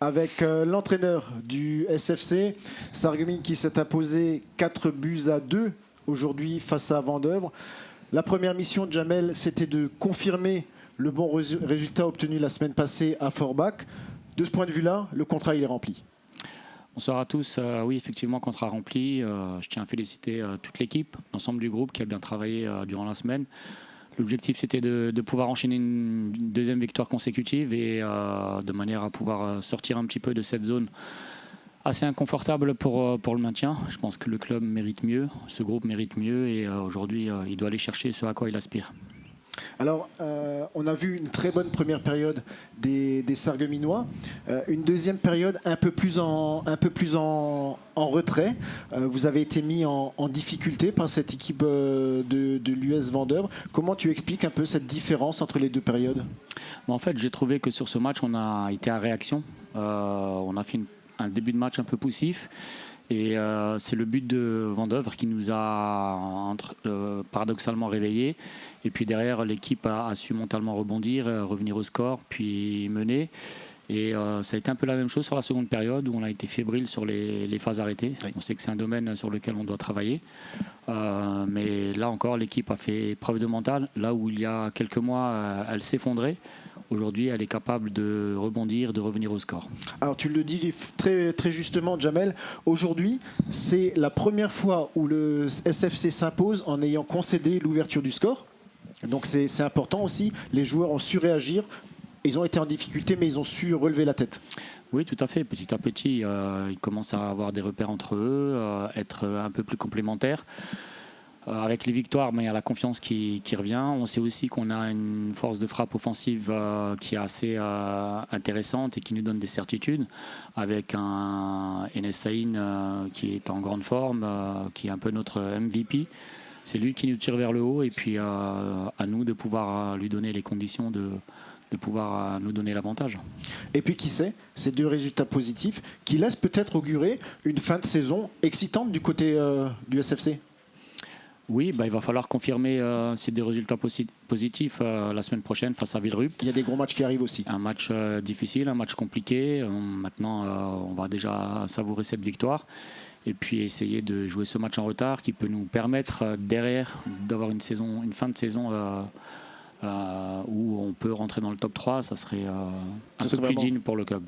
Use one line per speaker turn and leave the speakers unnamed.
avec l'entraîneur du SFC, Sarreguemines, qui s'est imposé 4-2 aujourd'hui face à Vendeuvre. La première mission de Jamel, c'était de confirmer le bon résultat obtenu la semaine passée à Forbach. De ce point de vue-là, le contrat il est rempli.
Bonsoir à tous. Oui, effectivement, contrat rempli. Je tiens à féliciter toute l'équipe, l'ensemble du groupe qui a bien travaillé durant la semaine. L'objectif, c'était de pouvoir enchaîner une deuxième victoire consécutive et de manière à pouvoir sortir un petit peu de cette zone assez inconfortable pour le maintien. Je pense que le club mérite mieux, ce groupe mérite mieux et aujourd'hui, il doit aller chercher ce à quoi il aspire.
Alors, on a vu une très bonne première période des Sarregueminois. Une deuxième période un peu plus en retrait. Vous avez été mis en difficulté par cette équipe de l'US Vendeuvre. Comment tu expliques un peu cette différence entre les deux périodes?
En fait, j'ai trouvé que sur ce match, on a été à réaction. On a fait un début de match un peu poussif. Et c'est le but de Vendeuvre qui nous a paradoxalement réveillés. Et puis derrière, l'équipe a su mentalement rebondir, revenir au score, puis mener. Et ça a été un peu la même chose sur la seconde période où on a été fébrile sur les phases arrêtées. Oui. On sait que c'est un domaine sur lequel on doit travailler. Mais là encore, l'équipe a fait preuve de mental. Là où il y a quelques mois, elle s'effondrait. Aujourd'hui, elle est capable de rebondir, de revenir au score.
Alors tu le dis très, très justement, Jamel. Aujourd'hui, c'est la première fois où le SFC s'impose en ayant concédé l'ouverture du score. Donc c'est important aussi. Les joueurs ont su réagir. Ils ont été en difficulté, mais ils ont su relever la tête.
Oui, tout à fait. Petit à petit, ils commencent à avoir des repères entre eux, être un peu plus complémentaires. Avec les victoires, il y a la confiance qui revient. On sait aussi qu'on a une force de frappe offensive qui est assez intéressante et qui nous donne des certitudes. Avec un Enes Saïn qui est en grande forme, qui est un peu notre MVP. C'est lui qui nous tire vers le haut et puis à nous de pouvoir lui donner les conditions de pouvoir nous donner l'avantage.
Et puis qui sait, ces deux résultats positifs qui laissent peut-être augurer une fin de saison excitante du côté du SFC.
Oui, il va falloir confirmer ces deux résultats positifs la semaine prochaine face à Villerupt.
Il y a des gros matchs qui arrivent aussi.
Un match difficile, un match compliqué. Maintenant, on va déjà savourer cette victoire et puis essayer de jouer ce match en retard qui peut nous permettre derrière d'avoir une fin de saison où on peut rentrer dans le top 3. Ça serait un peu plus digne pour le club.